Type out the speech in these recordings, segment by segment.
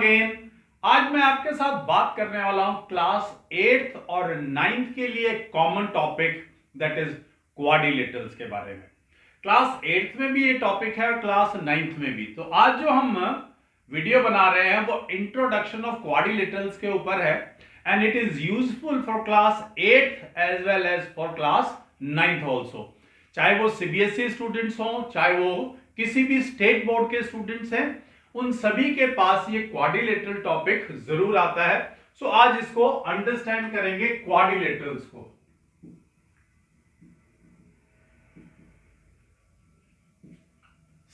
Again. आज मैं आपके साथ बात करने वाला हूं क्लास 8th और 9th के लिए common topic that is quadrilaterals के बारे में। क्लास 8th में भी ये टॉपिक है और क्लास 9th में भी। तो आज जो हम वीडियो बना रहे हैं वो इंट्रोडक्शन ऑफ क्वाड्रिलेटरल्स के ऊपर है and it is useful for class 8th as well as for class 9th also. चाहे वो सीबीएसई स्टूडेंट्स हों, चाहे वो किसी भी स्टेट बोर्ड के स्टूडेंट्स हैं, उन सभी के पास ये क्वाड्रिलेटरल टॉपिक जरूर आता है। सो आज इसको अंडरस्टैंड करेंगे क्वाड्रिलेटरल्स को।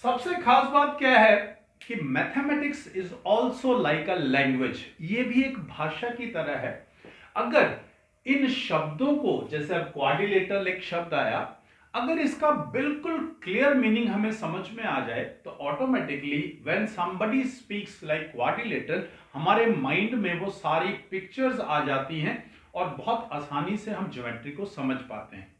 सबसे खास बात क्या है कि mathematics is also like a language. ये भी एक भाषा की तरह है। अगर इन शब्दों को, जैसे अब क्वाड्रिलेटरल एक शब्द आया, अगर इसका बिल्कुल क्लियर मीनिंग हमें समझ में आ जाए तो automatically when somebody speaks like quadrilateral, हमारे माइंड में वो सारी पिक्चर्स आ जाती हैं और बहुत आसानी से हम ज्योमेट्री को समझ पाते हैं।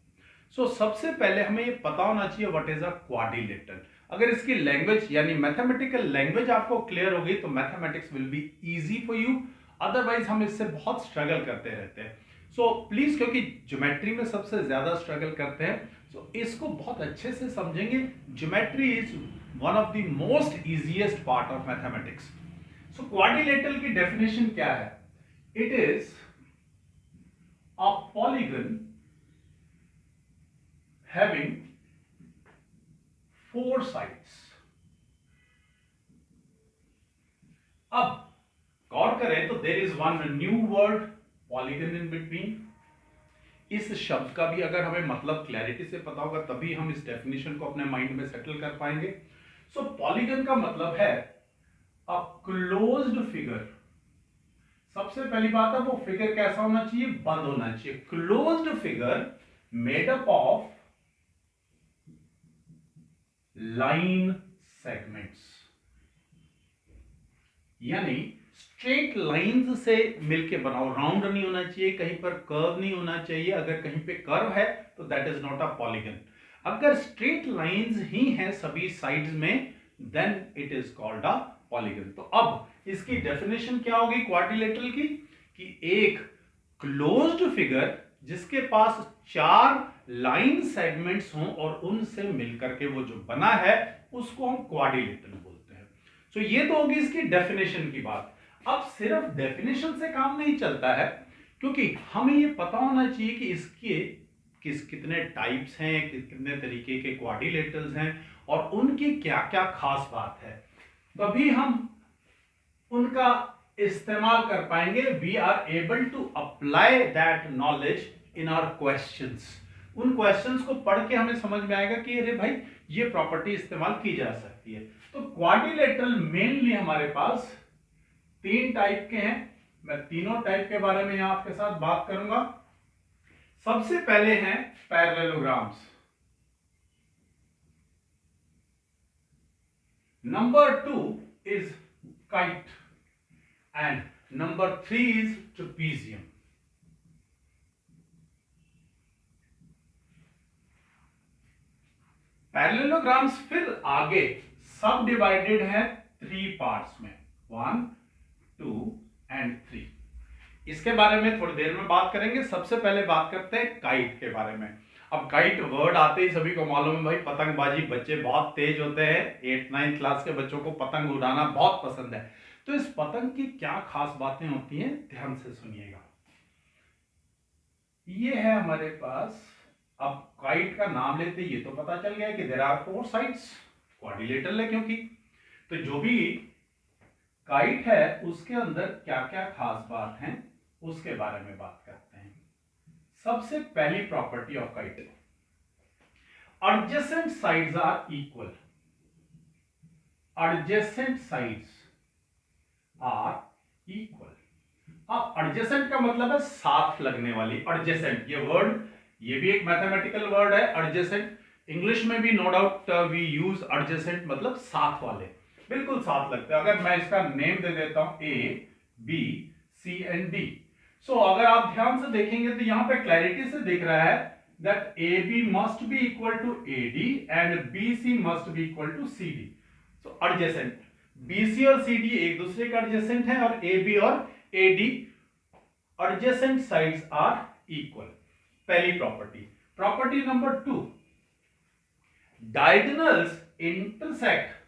सो सबसे पहले हमें ये पता होना चाहिए व्हाट इज अ क्वाड्रिलेटरल। अगर इसकी लैंग्वेज यानी मैथमेटिकल लैंग्वेज आपको क्लियर होगी तो mathematics will be easy for you. Otherwise हम इससे बहुत स्ट्रगल करते रहते हैं। सो प्लीज, क्योंकि ज्योमेट्री में सबसे ज्यादा स्ट्रगल करते हैं, तो इसको बहुत अच्छे से समझेंगे। Geometry is one of the most easiest part of mathematics. So quadrilateral की डेफिनेशन क्या है? It is a polygon having 4 sides. अब गौर करें तो there is one new word, polygon, in between. इस शब्द का भी अगर हमें मतलब क्लैरिटी से पता होगा तभी हम इस डेफिनेशन को अपने माइंड में सेटल कर पाएंगे। सो पॉलीगन का मतलब है अ क्लोज्ड फिगर। सबसे पहली बात है वो फिगर कैसा होना चाहिए? बंद होना चाहिए। Closed figure made up of line segments, यानी स्ट्रेट लाइंस से मिलके बनाओ। राउंड नहीं होना चाहिए, कहीं पर कर्व नहीं होना चाहिए। अगर कहीं पे कर्व है तो that is not a polygon. अगर स्ट्रेट लाइंस ही हैं सभी साइड्स में, then it is called a polygon. तो अब इसकी डेफिनेशन क्या होगी क्वाड्रिलेटरल की? कि एक क्लोज्ड फिगर जिसके पास 4 लाइन सेगमेंट्स हों और उनसे मिलकर के वो जो बना है उसको हम क्वाड्रिलेटरल बोलते हैं। सो ये तो होगी इसकी डेफिनेशन की बात। अब सिर्फ डेफिनेशन से काम नहीं चलता है, क्योंकि हमें ये पता होना चाहिए कि इसके कितने टाइप्स हैं, कितने तरीके के क्वाड्रिलेटरल्स हैं और उनकी क्या क्या खास बात है। तभी हम उनका इस्तेमाल कर पाएंगे। We are able to apply that knowledge in our questions. उन क्वेश्चंस को पढ़ के हमें समझ में आएगा कि अरे भाई ये प्रॉपर्टी इस्तेमाल की जा सकती है। तो क्वाड्रिलेटरल मेनली हमारे पास 3 टाइप के हैं। मैं तीनों टाइप के बारे में यहां आपके साथ बात करूंगा। सबसे पहले हैं parallelograms. Number 2 is kite and number 3 is trapezium. Parallelograms फिर आगे सब डिवाइडेड है 3 पार्ट्स में, 1, 2 एंड 3। इसके बारे में थोड़ी देर में बात करेंगे। सबसे पहले बात करते हैं काइट के बारे में। अब काइट वर्ड आते ही सभी को मालूम है भाई, पतंगबाजी। बच्चे बहुत तेज होते हैं, 8th-9th क्लास के बच्चों को पतंग उड़ाना बहुत पसंद है। तो इस पतंग की क्या खास बातें होती हैं, ध्यान से सुनिएगा। ये है हमारे पास, अब काइट का नाम लेते ये तो पता चल गया कि देयर आर 4 साइड्स, क्वाड्रिलेटरल है क्योंकि। तो जो भी काइट है उसके अंदर क्या क्या खास बात है उसके बारे में बात करते हैं। सबसे पहली property of kite, adjacent sides are equal. Adjacent sides are equal. अब एडजेसेंट का मतलब है साथ लगने वाली। एडजेसेंट ये वर्ड, ये भी एक मैथमेटिकल वर्ड है एडजेसेंट। इंग्लिश में भी no doubt we use adjacent, मतलब साथ वाले, बिल्कुल साथ लगते हैं। अगर मैं इसका नेम दे देता हूं A, B, C and D. सो अगर आप ध्यान से देखेंगे तो यहां पे क्लैरिटी से दिख रहा है that AB must be equal to AD and BC must be equal to CD. So adjacent, BC और CD एक दूसरे का एडजेसेंट है और AB और AD adjacent sides are equal. पहली property. Property number 2, diagonals intersect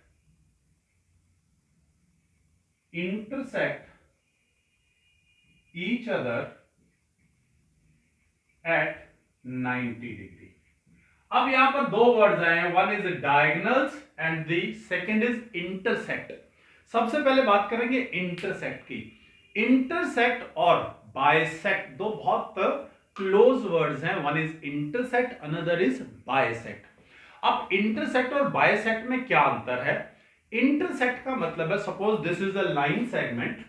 each other at 90 degree. अब यहां पर दो वर्ड्स आए हैं, one is diagonals and the second is intersect. सबसे पहले बात करेंगे इंटरसेक्ट की। इंटरसेक्ट और बाइसेक्ट दो बहुत क्लोज वर्ड्स हैं, one is intersect another is bisect. अब इंटरसेक्ट और बाइसेक्ट में क्या अंतर है? इंटरसेक्ट का मतलब है, suppose this is a line segment,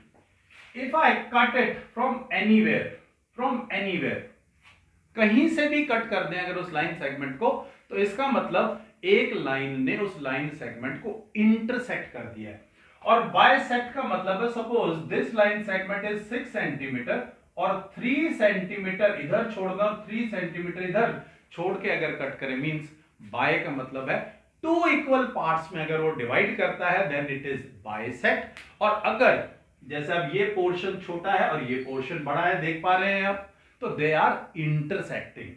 if I cut it from anywhere, कहीं से भी कट कर दें अगर उस लाइन सेगमेंट को, तो इसका मतलब एक लाइन ने उस लाइन सेगमेंट को इंटरसेक्ट कर दिया है। और बाइसेक्ट का मतलब है, suppose this line segment is 6 centimetre और 3 सेंटीमीटर इधर छोड़ना, 3 सेंटीमीटर इधर छोड़ के अगर कट करें, मींस बाय का मतलब है 2 इक्वल पार्ट्स में अगर वो डिवाइड करता है, देन इट इज बाइसेक्ट। और अगर जैसे अब ये पोर्शन छोटा है और ये पोर्शन बड़ा है, देख पा रहे हैं आप, तो they are intersecting.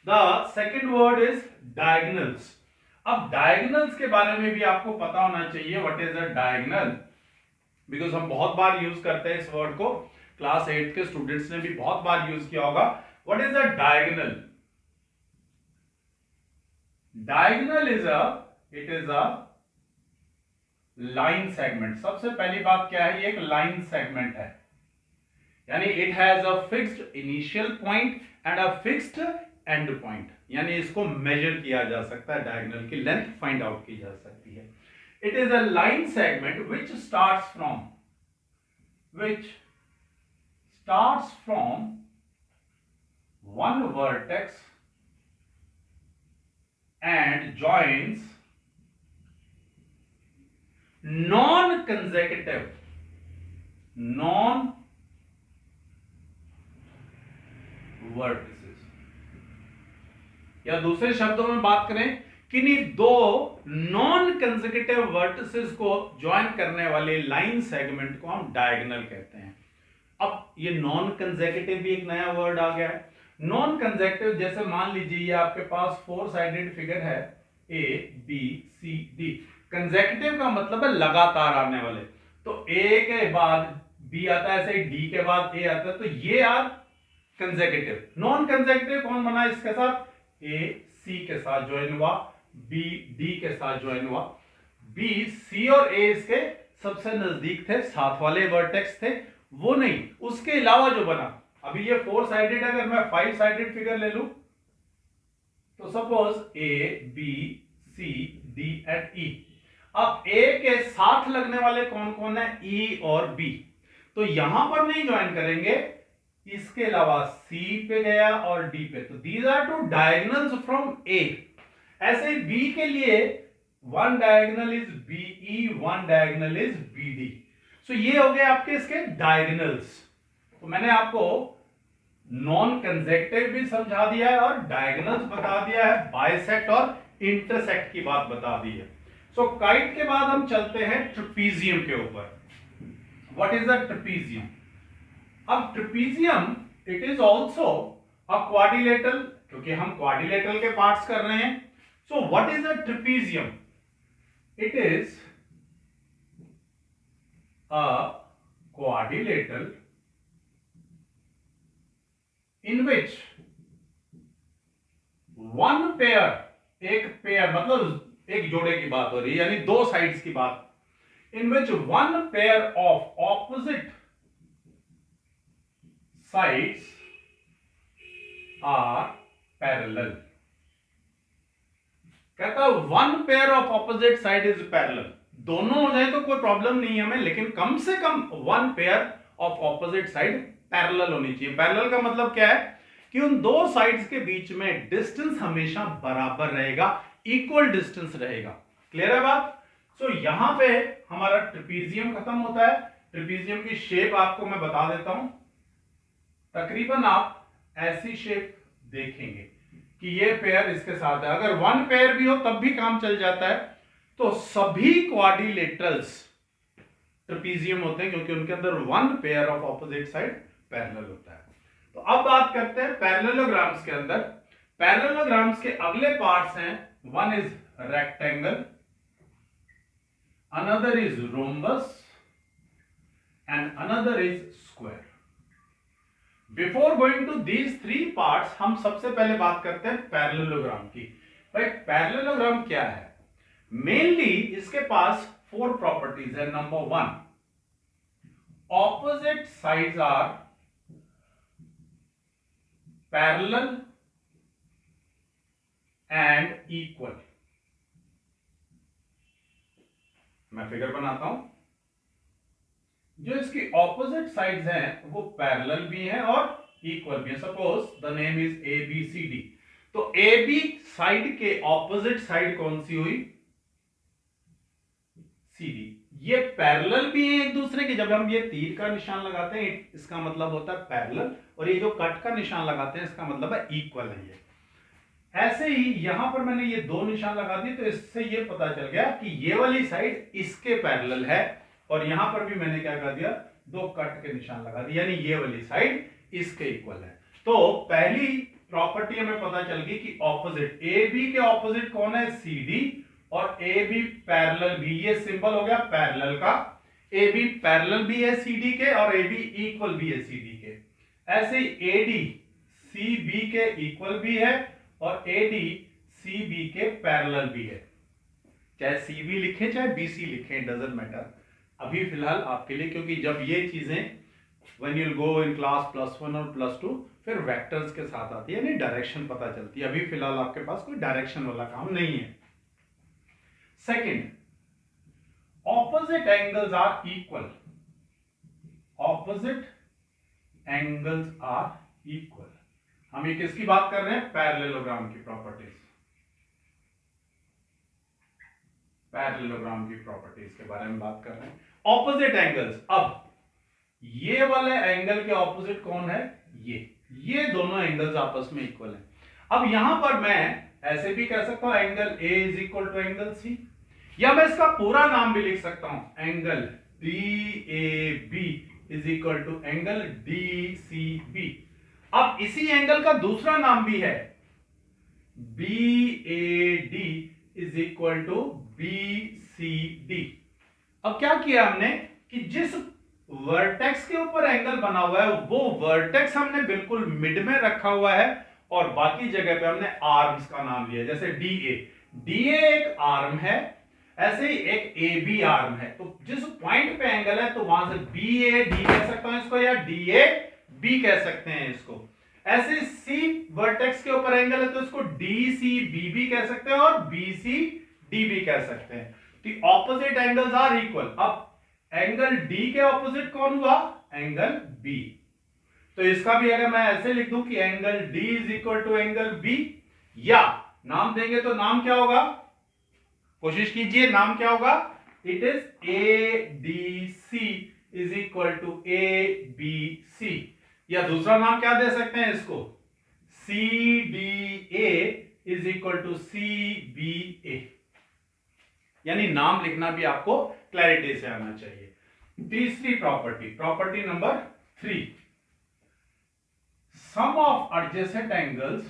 The second word is diagonals. अब डायगोनल्स के बारे में भी आपको पता होना चाहिए, what is a diagonal, because हम बहुत बार यूज करते हैं इस वर्ड को, क्लास 8 के स्टूडेंट्स ने भी बहुत बार यूज किया होगा। What is a diagonal? Diagonal it is a line segment. सबसे पहली बात क्या है, ये एक लाइन सेगमेंट है, यानी it has a fixed initial point and a fixed and point, यानी इसको मेजर किया जा सकता है, डायगोनल की लेंथ फाइंड आउट की जा सकती है। It is a line segment which starts from one vertex and joins non-consecutive vertices, या दूसरे शब्दों में बात करें, किन्हीं दो नॉन कंसेक्यूटिव वर्टिसेस को ज्वाइन करने वाले लाइन सेगमेंट को हम डायगोनल कहते हैं। अब ये नॉन कंसेक्यूटिव भी एक नया वर्ड आ गया है। नॉन कंसेक्यूटिव, जैसे मान लीजिए ये आपके पास 4 साइडेड फिगर है, A B C D। Consecutive का मतलब है लगातार आने वाले, तो A के बाद B आता है, ऐसे D के बाद A आता है, तो ये आर कंसेक्यूटिव। नॉन कंसेक्यूटिव कौन बना इसके साथ? A C के साथ ज्वाइन हुआ, B D के साथ ज्वाइन हुआ। B C और A इसके सबसे नजदीक थे, साथ वाले वर्टेक्स थे, वो नहीं, उसके अलावा जो बना, अभी ये 4 साइडेड, अगर मैं 5 साइडेड फिगर ले लूं, तो suppose A B C D and E। अब A के साथ लगने वाले कौन कौन है? E और B, तो यहां पर नहीं ज्वाइन करेंगे, इसके अलावा C पे गया और D पे, तो these are two diagonals from A। ऐसे ही B के लिए one diagonal is BE, one diagonal is BD। So ये हो गए आपके इसके डायगोनल्स। तो मैंने आपको नॉन कंसेक्यूटिव भी समझा दिया है और डायगोनल्स बता दिया है, बाइसेक्ट और इंटरसेक्ट की बात बता दी है। सो काइट के बाद हम चलते हैं ट्रेपीजियम के ऊपर। What is a trapezium? अब trapezium it is also a quadrilateral, क्योंकि हम क्वाड्रिलेटरल के पार्ट्स कर रहे हैं। So what is a trapezium? It is a quadrilateral in which one pair, एक पेयर मतलब एक जोड़े की बात हो रही है, यानी दो साइड्स की बात, in which one pair of opposite sides are parallel। कहता है one pair of opposite side is parallel, दोनों हो जाए तो कोई प्रॉब्लम नहीं है हमें, लेकिन कम से कम one pair of opposite side parallel होनी चाहिए। पैरेलल का मतलब क्या है कि उन दो साइड्स के बीच में डिस्टेंस हमेशा बराबर रहेगा, इक्वल डिस्टेंस रहेगा। क्लियर है बात? सो यहां पे हमारा ट्रेपीजियम खत्म होता है। ट्रेपीजियम की शेप आपको मैं बता देता हूं, तकरीबन आप ऐसी शेप देखेंगे कि ये पेयर इसके साथ है। अगर वन पेयर भी हो तब भी काम चल जाता है। तो सभी क्वाड्रिलेटरल्स ट्रेपीजियम होते हैं क्योंकि उनके अंदर one pair of opposite side parallel होता है। तो अब बात करते हैं पैरेललोग्राम्स के अंदर। पैरेललोग्राम्स के अगले पार्ट्स हैं, one is rectangle, another is rhombus and another is square. Before going to these three parts, हम सबसे पहले बात करते हैं पैरेललोग्राम की। भाई पैरेललोग्राम क्या है? मेनली इसके पास फोर प्रॉपर्टीज है। Number one, opposite sides are parallel and equal. मैं फिगर बनाता हूं। जो इसकी ऑपोजिट साइड्स हैं वो पैरेलल भी हैं और इक्वल भी हैं। Suppose the name is A B C D, तो ए बी साइड के ऑपोजिट साइड कौन सी हुई? C D. ये पैरेलल भी हैं एक दूसरे के। जब हम ये तीर का निशान लगाते हैं इसका मतलब होता है पैरेलल, और ये जो कट का निशान लगाते हैं इसका मतलब है इक्वल है ये। ऐसे ही यहां पर मैंने ये दो निशान लगा दिए, तो इससे ये पता चल गया कि ये वाली साइड इसके पैरेलल है, और यहां पर भी मैंने क्या कर दिया, दो कट के निशान लगा दिए, यानी ये वाली साइड इसके इक्वल है। तो पहली प्रॉपर्टी हमें पता चल गई कि ऑपोजिट, ए बी के ऑपोजिट कौन है? सी डी, और ए बी पैरेलल भी, ये सिंबल हो गया पैरेलल का। ए बी पैरेलल भी है सी डी के, और ए बी इक्वल भी है सी डी के। ऐसे ही ए डी सी बी के इक्वल भी है, और ए डी सी बी के पैरेलल भी है। चाहे सी बी लिखे चाहे बी सी लिखे, डजंट मैटर अभी फिलहाल आपके लिए, क्योंकि जब ये चीजें when you will go in class +1 और +2 फिर वेक्टर्स के साथ आती है, यानी डायरेक्शन पता चलती है। अभी फिलहाल आपके पास कोई डायरेक्शन वाला काम नहीं है। Second, opposite angles are equal. Opposite angles are equal. हम ये किसकी बात कर रहे हैं? पैरेललोग्राम की प्रॉपर्टीज। पैरेललोग्राम की प्रॉपर्टीज के बारे में बात कर रहे हैं। ऑपोजिट एंगल्स, अब ये वाले एंगल के ऑपोजिट कौन है? ये दोनों एंगल्स आपस में इक्वल हैं। अब यहां पर मैं ऐसे भी कह सकता हूं angle A is equal to angle C, या मैं इसका पूरा नाम भी लिख सकता हूं, angle D A B is equal to angle D C B. अब इसी एंगल का दूसरा नाम भी है, B A D is equal to B C D. अब क्या किया हमने कि जिस वर्टेक्स के ऊपर एंगल बना हुआ है वो वर्टेक्स हमने बिल्कुल मिड में रखा हुआ है, और बाकी जगह पे हमने आर्म्स का नाम लिया। जैसे डी ए एक आर्म है, ऐसे ही एक ए बी आर्म है। तो जिस पॉइंट पे एंगल है तो वहां से बी ए डी कह सकता हूं इसको, या डी ए बी कह सकते हैं इसको। ऐसे सी वर्टेक्स के ऊपर एंगल है तो इसको डी सी बी भी कह सकते हैं और बी सी डी भी कह सकते हैं। तो ऑपोजिट एंगल्स आर इक्वल। अब एंगल डी के ऑपोजिट कौन हुआ? Angle B. तो इसका भी अगर मैं ऐसे लिख दूं कि angle D is equal to angle B, या नाम देंगे तो नाम क्या होगा? कोशिश कीजिए, नाम क्या होगा? It is A D C is equal to A B C, या दूसरा नाम क्या दे सकते हैं इसको? C D A is equal to C B A. यानी नाम लिखना भी आपको क्लैरिटी से आना चाहिए। तीसरी property, property number 3, sum of adjacent angles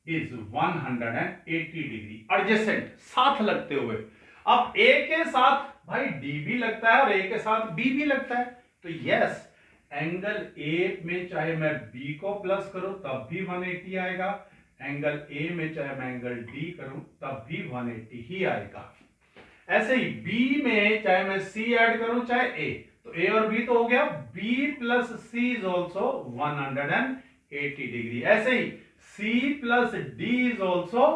is 180 degree. Adjacent, साथ लगते हुए। अब ए के साथ भाई डी भी लगता है और ए के साथ बी भी लगता है, तो यस एंगल ए में चाहे मैं बी को प्लस करूं तब भी 180 आएगा, एंगल ए में चाहे मैं एंगल डी करूं तब भी 180 ही आएगा। ऐसे ही बी में चाहे मैं सी ऐड करूं चाहे ए, तो ए और बी तो हो गया, B plus C is also 180 degree. ऐसे ही C plus D is also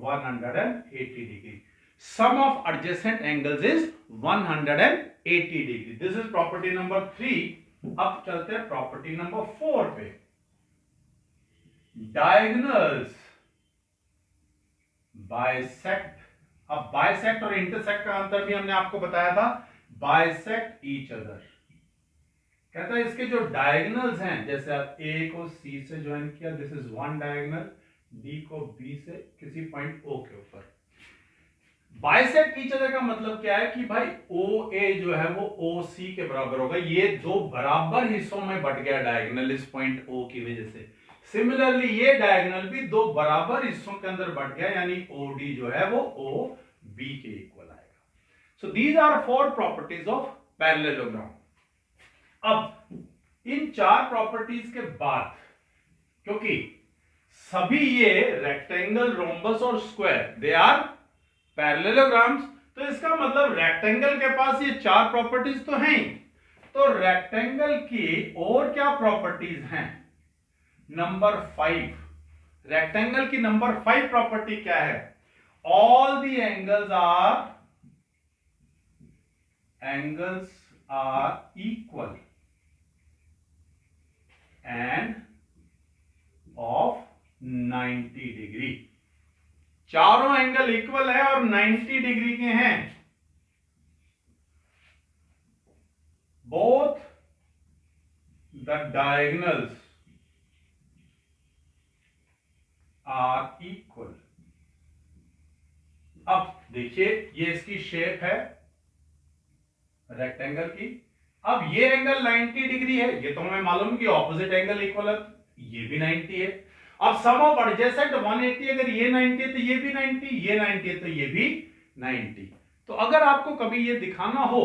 180 degree. Sum of adjacent angles is 180 degree. This is property number 3। अब चलते हैं प्रॉपर्टी नंबर 4 पे, डायगोनल्स बाइसेक्ट। अब बाइसेक्ट और इंटरसेक्ट का अंतर भी हमने आपको बताया था, बाइसेक्ट ईच अदर। कहता है इसके जो डायगोनल्स हैं, जैसे आप ए को सी से ज्वाइन किया, this is one diagonal, D को बी से किसी पॉइंट ओ के ऊपर। बाइसेक्ट ईच अदर का मतलब क्या है कि भाई ओ ए जो है वो ओ सी के बराबर होगा। ये दो बराबर हिस्सों में बट गया डायगोनल इस पॉइंट ओ की वजह से। सिमिलरली ये डायगोनल भी दो बराबर हिस्सों के अंदर बट गया, यानी ओ डी जो है वो ओ बी के इक्वल आएगा। So these are 4 properties of parallelogram. अब इन 4 प्रॉपर्टीज के बाद, क्योंकि सभी ये रेक्टेंगल, रोम्बस और स्क्वायर दे आर पैरेललोग्राम्स, तो इसका मतलब रेक्टेंगल के पास ये 4 प्रॉपर्टीज तो हैं। तो रेक्टेंगल की और क्या प्रॉपर्टीज हैं? नंबर 5, रेक्टेंगल की नंबर 5 प्रॉपर्टी क्या है? All the angles are equal and of 90 degree. चारों एंगल इक्वल है और 90 डिग्री के हैं। Both the diagonals are equal. अब देखिए ये इसकी शेप है रेक्टेंगल की। अब ये एंगल 90 डिग्री है, ये तो हमें मालूम कि ऑपोजिट एंगल इक्वल है, ये भी 90 है। अब सम ऑफ एडजेसेंट 180, अगर ये 90 है तो ये भी 90, ये 90 है तो ये भी 90। तो अगर आपको कभी ये दिखाना हो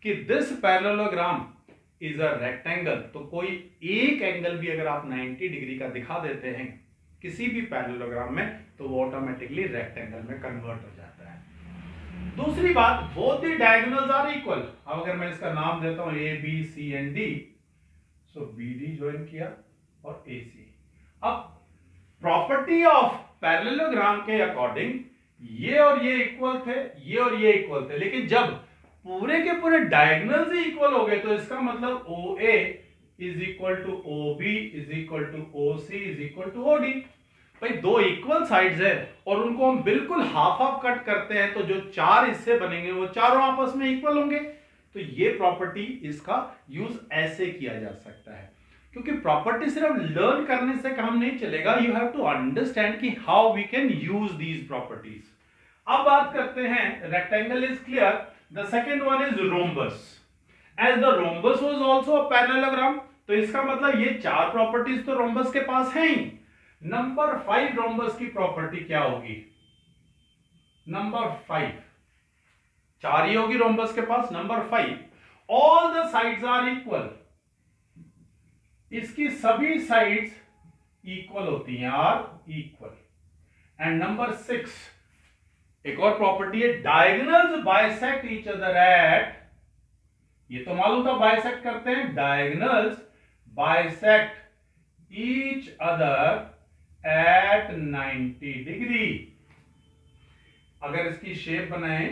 कि this parallelogram is a rectangle, तो कोई एक एंगल भी अगर आप 90 डिग्री का दिखा देते हैं किसी भी पैरेललोग्राम में, तो वो ऑटोमेटिकली रेक्टेंगल में कन्वर्ट हो जाता है। दूसरी बात, both the diagonals are equal. अब अगर मैं इसका नाम देता हूं A B C and D, so B D join किया और ए सी। अब प्रॉपर्टी ऑफ पैरेललोग्राम के अकॉर्डिंग ये और ये इक्वल थे, ये और ये इक्वल थे, लेकिन जब पूरे के पूरे डायगोनल्स ही इक्वल हो गए तो इसका मतलब O A is equal to O B is equal to O C is equal to O D. भाई दो इक्वल साइड्स है और उनको हम बिल्कुल हाफ हाफ कट करते हैं, तो जो 4 हिस्से बनेंगे वो चारों आपस में इक्वल होंगे। तो ये प्रॉपर्टी, इसका यूज ऐसे किया जा सकता है, क्योंकि प्रॉपर्टी सिर्फ लर्न करने से काम नहीं चलेगा। यू हैव टू अंडरस्टैंड कि how we can use these properties. अब बात करते हैं, rectangle is clear, the second one is rhombus. As the rhombus was also a parallelogram, तो इसका मतलब ये 4 प्रॉपर्टीज तो रोम्बस के पास हैं ही। नंबर 5 रोम्बस की प्रॉपर्टी क्या होगी? नंबर 5, 4 ही होगी रोम्बस के पास। Number 5, all the sides are equal. इसकी सभी साइड्स इक्वल होती हैं, आर इक्वल। एंड नंबर 6, एक और प्रॉपर्टी है, diagonals bisect each other at, ये तो मालूम था बाइसेक्ट करते हैं, diagonals bisect each other at 90 degree. अगर इसकी शेप बनाए,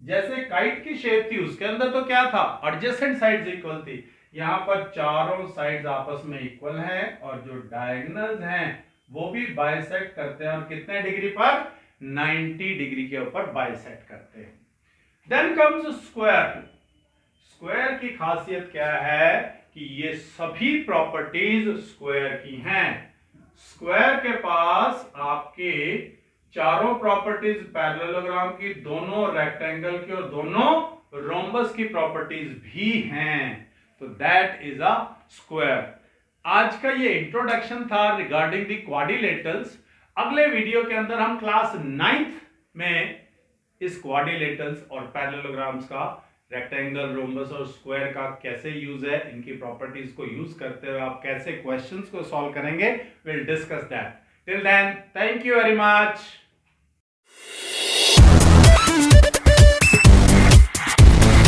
जैसे काइट की शेप थी उसके अंदर तो क्या था, एडजेसेंट साइड्स इक्वल थी। यहां पर चारों साइड्स आपस में इक्वल हैं और जो डायगोनल्स हैं वो भी बाइसेक्ट करते हैं, और कितने डिग्री पर? 90 डिग्री के ऊपर बाइसेक्ट करते हैं। Then comes square. स्क्वायर की खासियत क्या है कि ये सभी प्रॉपर्टीज स्क्वायर की हैं। स्क्वायर के पास आपके चारों प्रॉपर्टीज पैरेललोग्राम की, दोनों रेक्टेंगल की और दोनों रोम्बस की प्रॉपर्टीज भी हैं, तो दैट इज अ स्क्वायर। आज का ये इंट्रोडक्शन था रिगार्डिंग द क्वाड्रिलेटरल्स। अगले वीडियो के अंदर हम क्लास 9th में इस क्वाड्रिलेटरल्स और पैरेललोग्राम्स का, रेक्टेंगल, रोम्बस और स्क्वायर का कैसे यूज है, इनकी प्रॉपर्टीज को यूज करते हुए आप कैसे क्वेश्चंस को सॉल्व करेंगे, will discuss that. Till then, thank you very much.